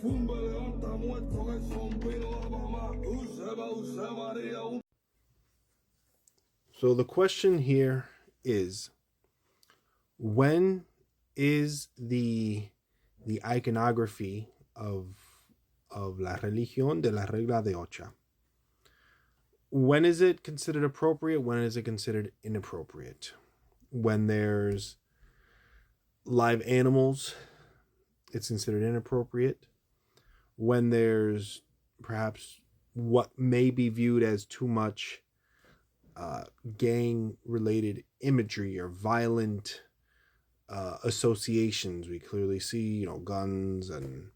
So the question here is, when is the iconography of la religión de la regla de ocho? When is it considered appropriate? When is it considered inappropriate? When there's live animals, it's considered inappropriate. When there's perhaps what may be viewed as too much gang-related imagery or violent associations, we clearly see, guns, and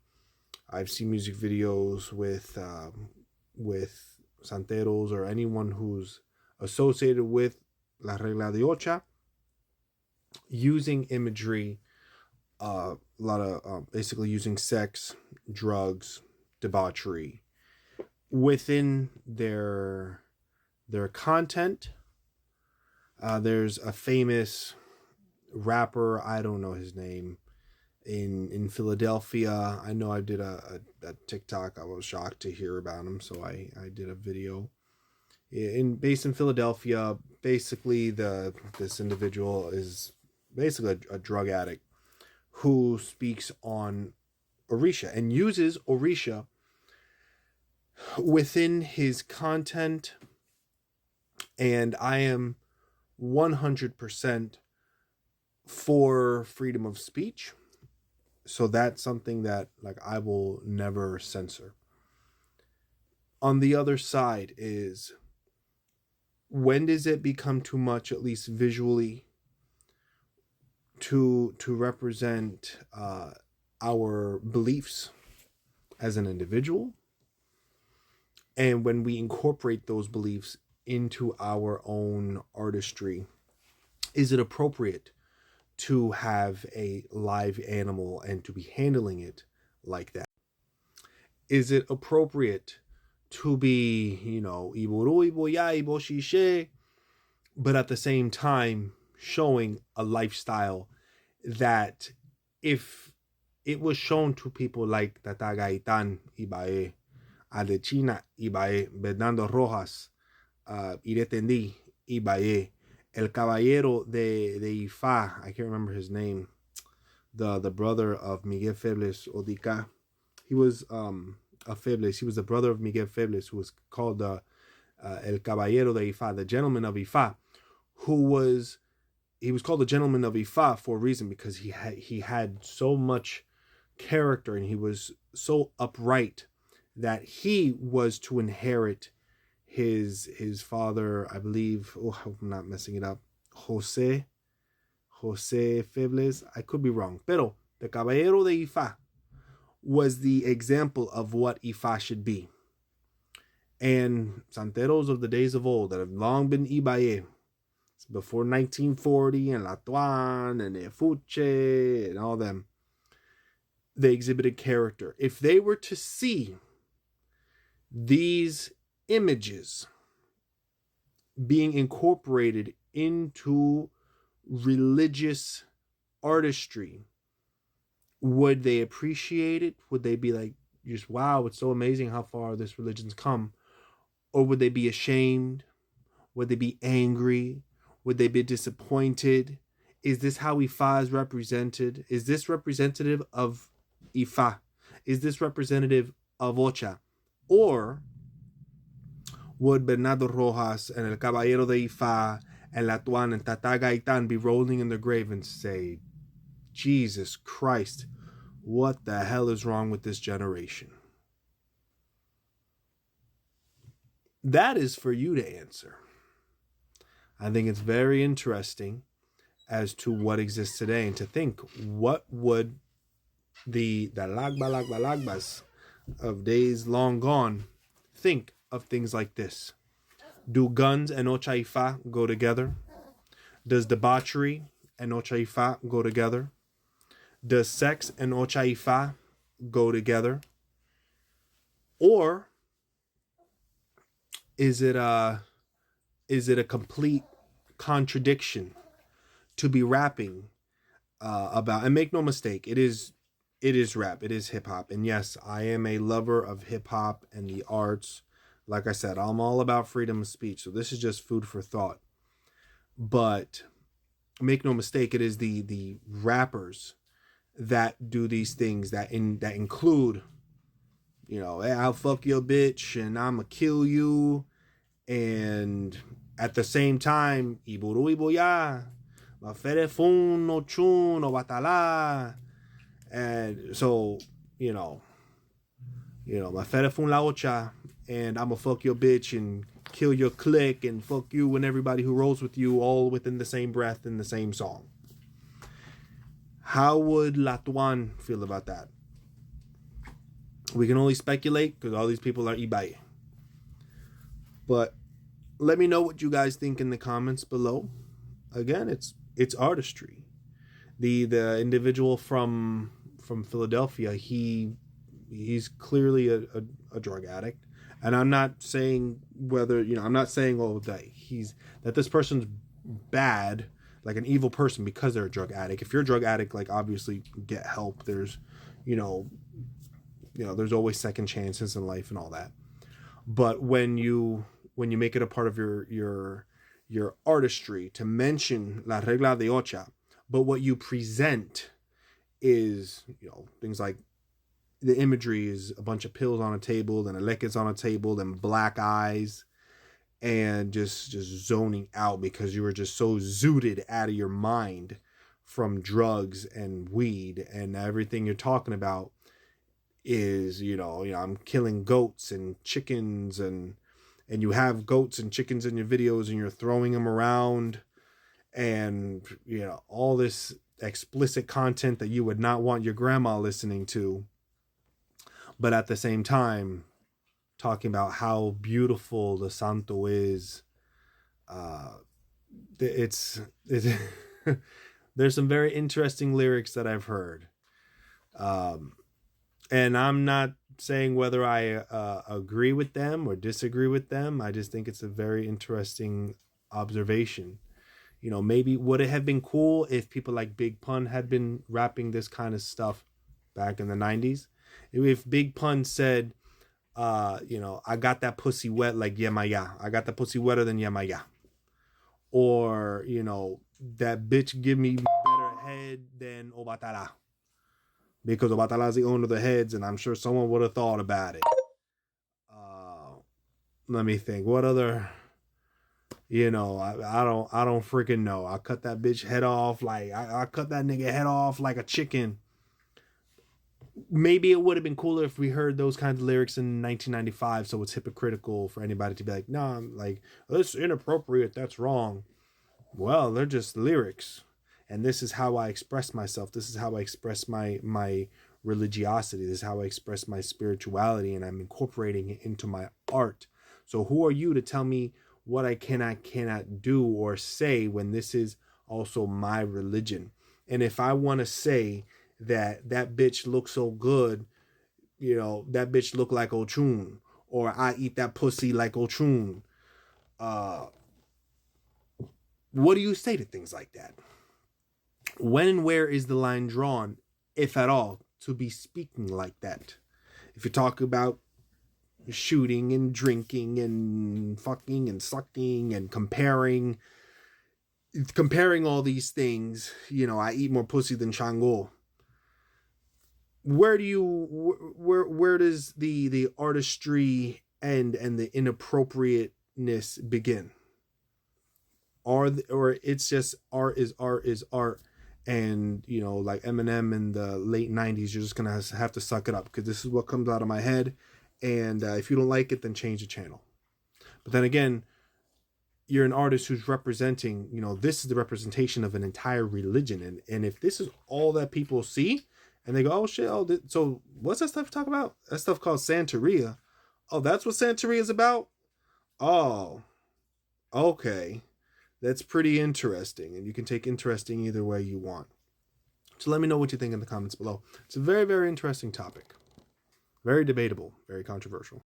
I've seen music videos with santeros or anyone who's associated with la regla de ocho, using imagery, a lot of basically using sex, drugs, debauchery within their content. There's a famous rapper, I don't know his name, in Philadelphia. I know I did a TikTok. I was shocked to hear about him, so I did a video. Based in Philadelphia, basically this individual is basically a drug addict who speaks on Orisha and uses Orisha within his content, and I am 100% for freedom of speech. So that's something that I will never censor. On the other side is, when does it become too much, at least visually, to represent our beliefs as an individual, and when we incorporate those beliefs into our own artistry? Is it appropriate to have a live animal and to be handling it like that? Is it appropriate to be, iburu, iboya, iboshishe, but at the same time showing a lifestyle that, if it was shown to people like Tata Gaitán Ibae, Adechina Ibae, Bernardo Rojas, Iretendí Ibae, El Caballero de Ifá, I can't remember his name, the brother of Miguel Febles Odica. He was a Febles. He was the brother of Miguel Febles, who was called El Caballero de Ifá, the gentleman of Ifá, he was called the gentleman of Ifá for a reason, because he had so much character and he was so upright that he was to inherit his father, I believe, I hope I'm not messing it up, Jose Febles, I could be wrong, pero the Caballero de Ifá was the example of what Ifá should be. And santeros of the days of old that have long been Ibaye, before 1940, and Latuan and Efuche and all them, they exhibited character. If they were to see these images being incorporated into religious artistry, would they appreciate it? Would they be like, just, wow, it's so amazing how far this religion's come? Or would they be ashamed? Would they be angry? Would they be disappointed? Is this how Ifá is represented? Is this representative of Ifá? Is this representative of Ocha? Or would Bernardo Rojas and El Caballero de Ifá and Latuan and Tata Gaitán be rolling in their grave and say, Jesus Christ, what the hell is wrong with this generation? That is for you to answer. I think it's very interesting as to what exists today, and to think, what would the lagbas of days long gone think of things like this? Do guns and Ocha Ifá go together? Does debauchery and Ocha Ifá go together? Does sex and Ocha Ifá go together? Or is it a complete contradiction to be rapping about? And make no mistake, it is it is rap, it is hip hop. And yes, I am a lover of hip hop and the arts. Like I said, I'm all about freedom of speech. So this is just food for thought. But make no mistake, it is the rappers that do these things that include, hey, I'll fuck your bitch and I'ma kill you, and at the same time, iburu iboya, mafere fun no chun no batala, and so mafere fun la ocha, and I'ma fuck your bitch and kill your clique and fuck you and everybody who rolls with you, all within the same breath in the same song. How would Latuan feel about that? We can only speculate because all these people are Ibai. But let me know what you guys think in the comments below. Again, it's artistry. The individual from Philadelphia, he's clearly a drug addict. And I'm not saying whether, I'm not saying that this person's bad, like an evil person because they're a drug addict. If you're a drug addict, like obviously get help. There's, there's always second chances in life and all that. But when you make it a part of your artistry to mention la regla de ocha, but what you present is, things like the imagery is a bunch of pills on a table, then elekes on a table, then black eyes, and just zoning out because you were just so zooted out of your mind from drugs and weed, and everything you're talking about is, I'm killing goats and chickens, and you have goats and chickens in your videos and you're throwing them around, and, all this explicit content that you would not want your grandma listening to. But at the same time, talking about how beautiful the Santo is. It's there's some very interesting lyrics that I've heard. And I'm not saying whether I agree with them or disagree with them. I just think it's a very interesting observation. Maybe would it have been cool if people like Big Pun had been rapping this kind of stuff back in the 90s? If Big Pun said, I got that pussy wet like Yemaya. I got that pussy wetter than Yemaya. Or, that bitch give me better head than Obatala. Because Obatala is the owner of the heads, and I'm sure someone would have thought about it. Let me think. What other... I don't freaking know. I cut that bitch head off like... I cut that nigga head off like a chicken. Maybe it would have been cooler if we heard those kinds of lyrics in 1995, so it's hypocritical for anybody to be like, no, I'm like, that's inappropriate, that's wrong. Well, they're just lyrics. And this is how I express myself. This is how I express my religiosity. This is how I express my spirituality, and I'm incorporating it into my art. So who are you to tell me what I cannot do or say when this is also my religion? And if I want to say that bitch looks so good, that bitch look like Ochun, or I eat that pussy like Ochun, what do you say to things like that? When and where is the line drawn, if at all, to be speaking like that? If you talk about shooting and drinking and fucking and sucking and comparing all these things, I eat more pussy than Shango. Where does the artistry end and the inappropriateness begin? Or it's just art is art, and like Eminem in the late 90s, you're just gonna have to suck it up because this is what comes out of my head, and if you don't like it, then change the channel. But then again, you're an artist who's representing, this is the representation of an entire religion, and if this is all that people see, and they go, oh shit, so what's that stuff talk about? That stuff called Santeria. Oh, that's what Santeria is about? Oh, okay. That's pretty interesting, and you can take interesting either way you want. So let me know what you think in the comments below. It's a very, very interesting topic. Very debatable, very controversial.